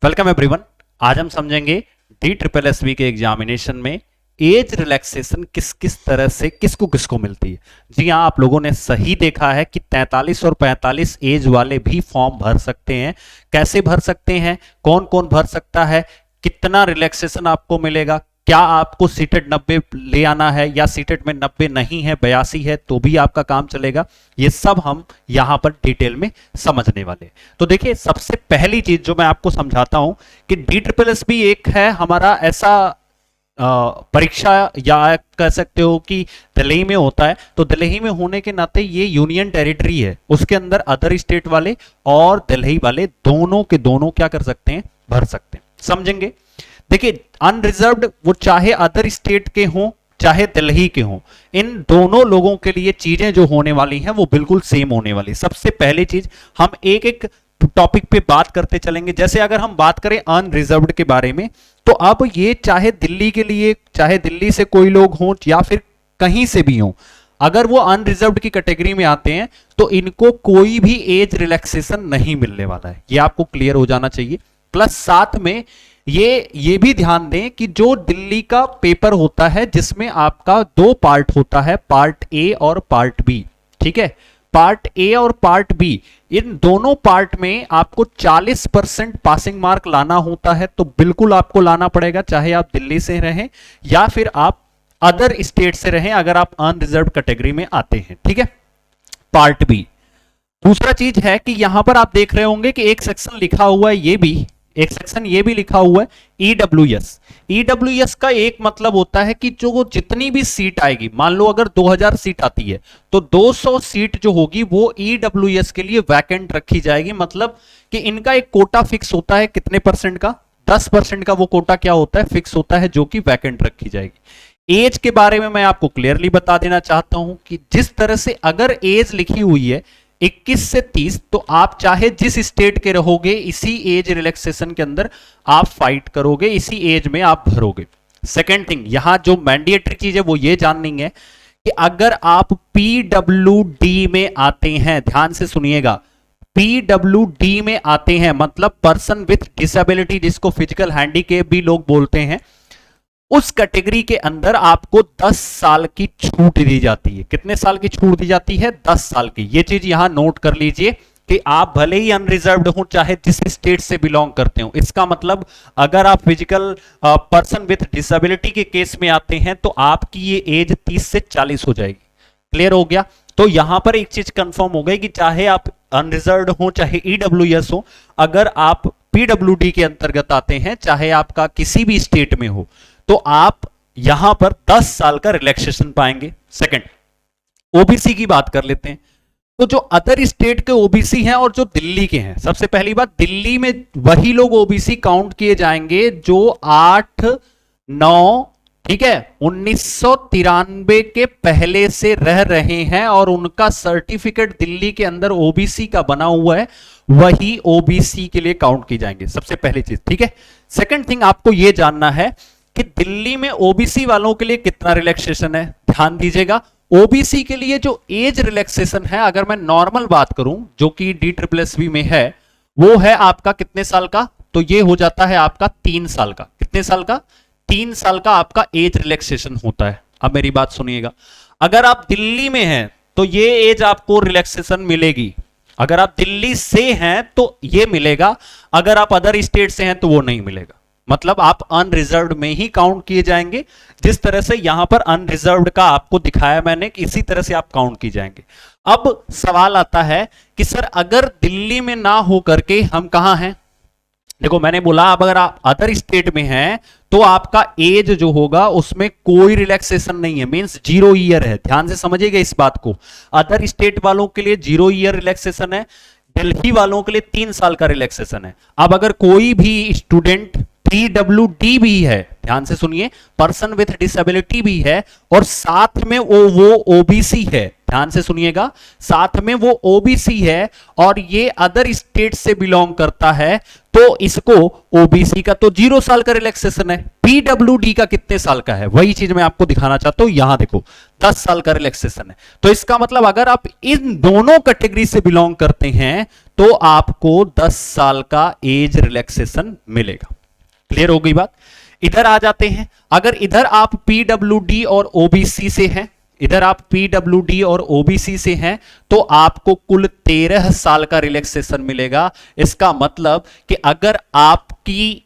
Welcome everyone. आज हम समझेंगे DSSB के एग्जामिनेशन में एज रिलैक्सेशन किस किस तरह से किसको किसको मिलती है। जी हाँ, आप लोगों ने सही देखा है कि 43 और 45 एज वाले भी फॉर्म भर सकते हैं। कैसे भर सकते हैं, कौन कौन भर सकता है, कितना रिलैक्सेशन आपको मिलेगा, क्या आपको सीटेट 90 ले आना है या सीटेट में 90 नहीं है 82 है तो भी आपका काम चलेगा, ये सब हम यहां पर डिटेल में समझने वाले हैं। तो देखिए, सबसे पहली चीज जो मैं आपको समझाता हूं कि DSSB एक है हमारा ऐसा परीक्षा, या कह सकते हो कि दिल्ली में होता है। तो दिल्ली में होने के नाते ये यूनियन टेरिटरी है, उसके अंदर अदर स्टेट वाले और दिल्ली वाले दोनों के दोनों क्या कर सकते हैं, भर सकते हैं। समझेंगे। देखिए, अनरिजर्व्ड वो चाहे अदर स्टेट के हों चाहे दिल्ली के हों, इन दोनों लोगों के लिए चीजें जो होने वाली हैं वो बिल्कुल सेम होने वाली। सबसे पहली चीज, हम एक एक टॉपिक पे बात करते चलेंगे। जैसे अगर हम बात करें अनरिजर्व्ड के बारे में, तो अब ये चाहे दिल्ली के लिए, चाहे दिल्ली से कोई लोग हों या फिर कहीं से भी हों, अगर वो अनरिजर्व्ड की कैटेगरी में आते हैं तो इनको कोई भी एज रिलैक्सेशन नहीं मिलने वाला है। ये आपको क्लियर हो जाना चाहिए। प्लस साथ में ये भी ध्यान दें कि जो दिल्ली का पेपर होता है जिसमें आपका दो पार्ट होता है, पार्ट ए और पार्ट बी। ठीक है, पार्ट ए और पार्ट बी, इन दोनों पार्ट में आपको 40% पासिंग मार्क लाना होता है। तो बिल्कुल आपको लाना पड़ेगा, चाहे आप दिल्ली से रहें या फिर आप अदर स्टेट से रहें, अगर आप अनरिजर्व कैटेगरी में आते हैं। ठीक है, पार्ट बी। दूसरा चीज है कि यहां पर आप देख रहे होंगे कि एक सेक्शन लिखा हुआ है, एक सेक्शन ये भी लिखा हुआ है EWS। EWS का एक मतलब होता है कि जो जितनी भी सीट आएगी, मान लो अगर 2000 सीट आती है तो 200 सीट जो होगी वो EWS के लिए वैकेंट रखी जाएगी। मतलब कि इनका एक कोटा फिक्स होता है, कितने परसेंट का, 10% का वो कोटा क्या होता है, फिक्स होता है, जो कि वैकेंट रखी जाएगी। एज के बारे में मैं आपको क्लियरली बता देना चाहता हूं कि जिस तरह से अगर एज लिखी हुई है 21 से 30, तो आप चाहे जिस स्टेट के रहोगे इसी एज रिलैक्सेशन के अंदर आप फाइट करोगे, इसी एज में आप भरोगे। सेकेंड थिंग, यहां जो मैंडेटरी चीज है वो ये जाननी है कि अगर आप PWD में आते हैं, ध्यान से सुनिएगा, PWD में आते हैं मतलब पर्सन विथ डिसेबिलिटी, जिसको फिजिकल हैंडीकैप भी लोग बोलते हैं, उस कैटेगरी के अंदर आपको 10 साल की छूट दी जाती है। कितने साल की छूट दी जाती है, 10 साल की। ये चीज यहां नोट कर लीजिए कि आप भले ही अनरिजर्व्ड हो, चाहे जिस स्टेट से बिलोंग करते हो। इसका मतलब अगर आप फिजिकल पर्सन विथ डिसेबिलिटी के केस में आते हैं तो आपकी ये एज 30 से 40 हो जाएगी। क्लियर हो गया। तो यहां पर एक चीज कंफर्म हो गई कि चाहे आप अनरिजर्व्ड हो चाहे EWS हो, अगर आप PWD के अंतर्गत आते हैं, चाहे आपका किसी भी स्टेट में हो, तो आप यहां पर 10 साल का रिलैक्सेशन पाएंगे। सेकंड, ओबीसी की बात कर लेते हैं। तो जो अदर स्टेट के ओबीसी हैं और जो दिल्ली के हैं, सबसे पहली बात, दिल्ली में वही लोग ओबीसी काउंट किए जाएंगे जो 8-9, ठीक है, 1993 के पहले से रह रहे हैं और उनका सर्टिफिकेट दिल्ली के अंदर ओबीसी का बना हुआ है, वही ओबीसी के लिए काउंट की जाएंगे। सबसे पहली चीज। ठीक है, सेकंड थिंग आपको यह जानना है कि दिल्ली में ओबीसी वालों के लिए कितना रिलैक्सेशन है। ध्यान दीजिएगा, ओबीसी के लिए जो एज रिलैक्सेशन है, अगर मैं नॉर्मल बात करूं जो कि DSSB में है, वो है आपका कितने साल का, तो ये हो जाता है आपका 3 साल का। कितने साल का, 3 साल का आपका एज रिलैक्सेशन होता है। अब मेरी बात सुनिएगा, अगर आप दिल्ली में हैं तो ये एज आपको रिलैक्सेशन मिलेगी। अगर आप दिल्ली से हैं तो ये मिलेगा, अगर आप अदर स्टेट से हैं तो वो नहीं मिलेगा। मतलब आप अनरिजर्व्ड में ही काउंट किए जाएंगे। जिस तरह से यहां पर अनरिजर्व्ड का आपको दिखाया मैंने, इसी तरह से आप काउंट किए जाएंगे। अब सवाल आता है कि सर अगर दिल्ली में ना हो करके हम कहां हैं, देखो मैंने बोला अब अगर आप अदर स्टेट में हैं तो आपका एज जो होगा उसमें कोई रिलैक्सेशन नहीं है, मींस 0 ईयर है। ध्यान से समझिएगा इस बात को, अदर स्टेट वालों के लिए 0 ईयर रिलैक्सेशन है, दिल्ली वालों के लिए 3 साल का रिलैक्सेशन है। अब अगर कोई भी स्टूडेंट PWD भी है, ध्यान से सुनिए, पर्सन विथ डिसेबिलिटी भी है और साथ में वो ओबीसी है, ध्यान से सुनिएगा, साथ में वो ओबीसी है और ये अदर स्टेट से बिलोंग करता है, तो इसको ओबीसी का तो 0 साल का रिलैक्सेशन है, PWD का कितने साल का है, वही चीज मैं आपको दिखाना चाहता हूं। यहां देखो 10 साल का रिलैक्सेशन है। तो इसका मतलब अगर आप इन दोनों कैटेगरी से बिलोंग करते हैं तो आपको 10 साल का एज रिलैक्सेशन मिलेगा। क्लियर हो गई बात। इधर आ जाते हैं, अगर इधर आप पीडब्ल्यूडी और ओबीसी से हैं, इधर आप पीडब्ल्यूडी और ओबीसी से हैं, तो आपको कुल 13 साल का रिलैक्सेशन मिलेगा। इसका मतलब कि अगर आपकी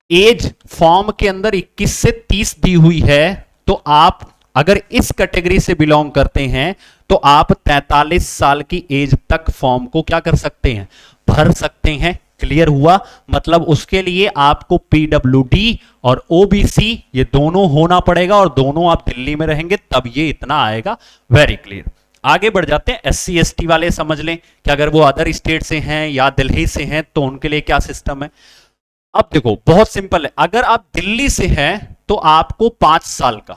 एज फॉर्म के अंदर 21 से 30 दी हुई है, तो आप अगर इस कैटेगरी से बिलोंग करते हैं तो आप 43 साल की एज तक फॉर्म को क्या कर सकते हैं, भर सकते हैं। क्लियर हुआ। मतलब उसके लिए आपको पीडब्ल्यूडी और ओबीसी ये दोनों होना पड़ेगा, और दोनों आप दिल्ली में रहेंगे तब ये इतना आएगा। Very clear. आगे बढ़ जाते हैं। एससी एसटी वाले समझ लें कि अगर वो अदर स्टेट से हैं या दिल्ली से हैं तो उनके लिए क्या सिस्टम है। अब देखो बहुत सिंपल है, अगर आप दिल्ली से हैं तो आपको 5 साल का,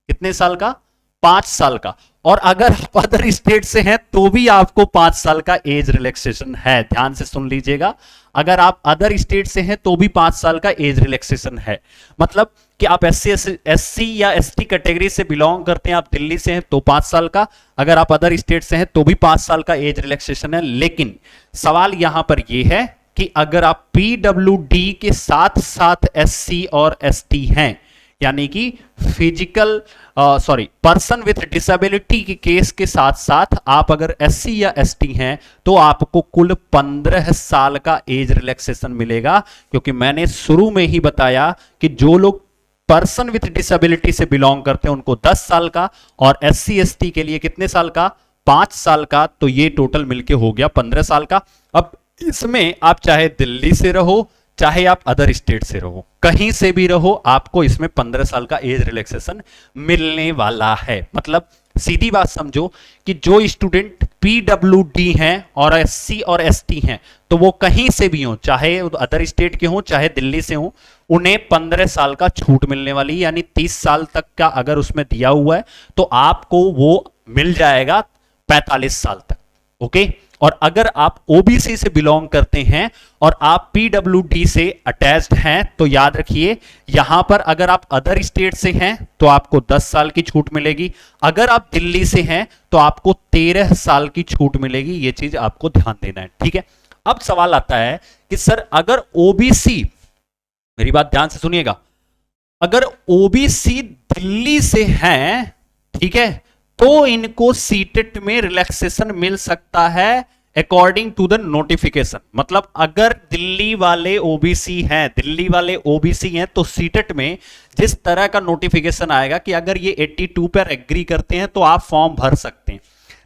कितने साल का, 5 साल का, और अगर आप अदर स्टेट से हैं तो भी आपको 5 साल का एज रिलैक्सेशन है। ध्यान से सुन लीजिएगा, अगर आप अदर स्टेट से हैं तो भी 5 साल का एज रिलैक्सेशन है। मतलब कि आप एससी या एसटी कैटेगरी से बिलोंग करते हैं, आप दिल्ली से हैं तो 5 साल का, अगर आप अदर स्टेट से हैं तो भी 5 साल का एज रिलैक्सेशन है। लेकिन सवाल यहां पर यह है कि अगर आप पीडब्ल्यूडी के साथ साथ एससी और एसटी हैं, यानी कि फिजिकल पर्सन विथ डिसेबिलिटी के केस के साथ साथ आप अगर एससी या एसटी हैं, तो आपको कुल 15 साल का एज रिलैक्सेशन मिलेगा। क्योंकि मैंने शुरू में ही बताया कि जो लोग पर्सन विथ डिसेबिलिटी से बिलोंग करते हैं उनको 10 साल का, और एससी एसटी के लिए कितने साल का, 5 साल का। तो ये टोटल मिलके हो गया 15 साल का। अब इसमें आप चाहे दिल्ली से रहो, चाहे आप अदर स्टेट से रहो, कहीं से भी रहो, आपको इसमें 15 साल का एज रिलैक्सेशन मिलने वाला है। मतलब सीधी बात समझो कि जो स्टूडेंट पीडब्ल्यूडी हैं और एससी और एसटी हैं, तो वो कहीं से भी हो, चाहे अदर स्टेट के हो चाहे दिल्ली से हो, उन्हें 15 साल का छूट मिलने वाली, यानी 30 साल तक का अगर उसमें दिया हुआ है तो आपको वो मिल जाएगा 45 साल तक। ओके। और अगर आप ओबीसी से बिलोंग करते हैं और आप पीडब्ल्यूडी से अटैच्ड हैं, तो याद रखिए यहां पर अगर आप अदर स्टेट से हैं तो आपको 10 साल की छूट मिलेगी, अगर आप दिल्ली से हैं तो आपको 13 साल की छूट मिलेगी। यह चीज आपको ध्यान देना है, ठीक है। अब सवाल आता है कि सर अगर ओबीसी, मेरी बात ध्यान से सुनिएगा, अगर ओबीसी दिल्ली से हैं, ठीक है, तो इनको सीटेट में रिलैक्सेशन मिल सकता है अकॉर्डिंग टू द नोटिफिकेशन। मतलब अगर दिल्ली वाले ओबीसी हैं, दिल्ली वाले ओबीसी हैं, तो सीटेट में जिस तरह का नोटिफिकेशन आएगा कि अगर ये 82 पर एग्री करते हैं तो आप फॉर्म भर सकते हैं।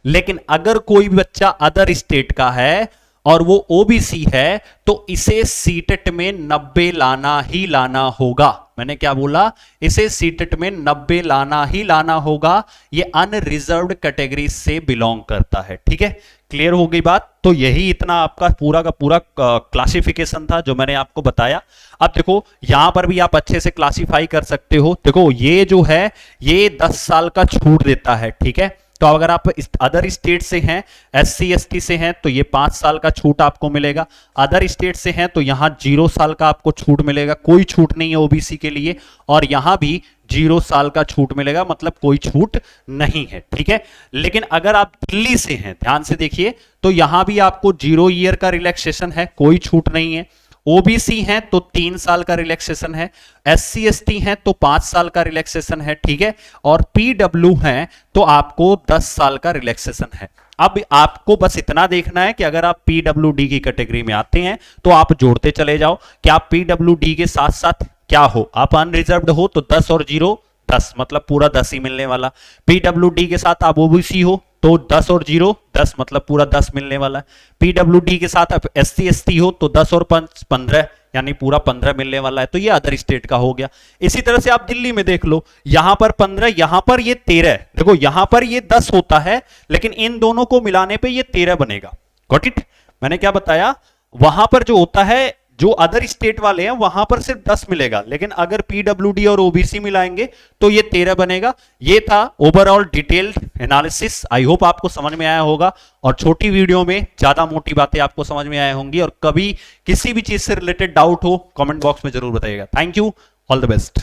लेकिन अगर कोई बच्चा अदर स्टेट का है और वो ओबीसी है, तो इसे सीटेट में 90 लाना ही लाना होगा। मैंने क्या बोला, इसे सीटेट में 90 लाना ही लाना होगा। ये अनरिजर्व्ड कैटेगरी से बिलोंग करता है, ठीक है। क्लियर हो गई बात। तो यही इतना आपका पूरा का पूरा क्लासिफिकेशन था जो मैंने आपको बताया। अब देखो यहां पर भी आप अच्छे से क्लासिफाई कर सकते हो। देखो ये जो है ये 10 साल का छूट देता है, ठीक है। तो अगर आप अदर स्टेट से हैं, एससी एसटी से हैं, तो ये 5 साल का छूट आपको मिलेगा। अदर स्टेट से हैं तो यहां 0 साल का आपको छूट मिलेगा, कोई छूट नहीं है ओबीसी के लिए। और यहां भी 0 साल का छूट मिलेगा, मतलब कोई छूट नहीं है, ठीक है। लेकिन अगर आप दिल्ली से हैं, ध्यान से देखिए, तो यहां भी आपको 0 ईयर का रिलैक्सेशन है, कोई छूट नहीं है। ओबीसी हैं तो 3 साल का रिलैक्सेशन है, एससी एसटी हैं तो 5 साल का रिलैक्सेशन है, ठीक है। और पीडब्ल्यू हैं तो आपको 10 साल का रिलैक्सेशन है। अब आपको बस इतना देखना है कि अगर आप पीडब्ल्यूडी की कैटेगरी में आते हैं तो आप जोड़ते चले जाओ कि आप पीडब्ल्यूडी के साथ साथ क्या हो, आप अनरिजर्व्ड हो तो 10 और 0 10, मतलब पूरा 10 ही मिलने वाला। पीडब्ल्यूडी के साथ आप ओबीसी हो तो 10 और 0 10, मतलब पूरा 10 मिलने वाला है। पीडब्ल्यूडी के साथ आप एससी एसटी हो तो 10 और 5 15, यानी पूरा 15 मिलने वाला है। तो ये अदर स्टेट का हो गया। इसी तरह से आप दिल्ली में देख लो, यहां पर 15, यहां पर ये 13। देखो यहां पर ये 10 होता है, लेकिन इन दोनों को मिलाने पे ये 13 बनेगा। Got it. मैंने क्या बताया, वहां पर जो होता है, जो अदर स्टेट वाले हैं वहां पर सिर्फ 10 मिलेगा, लेकिन अगर पीडब्ल्यूडी और ओबीसी मिलाएंगे तो ये 13 बनेगा। ये था overall detailed analysis. I hope आपको समझ में आया होगा, और छोटी वीडियो में ज्यादा मोटी बातें आपको समझ में आया होंगी। और कभी किसी भी चीज से रिलेटेड डाउट हो कमेंट बॉक्स में जरूर बताइएगा। Thank you, all the best.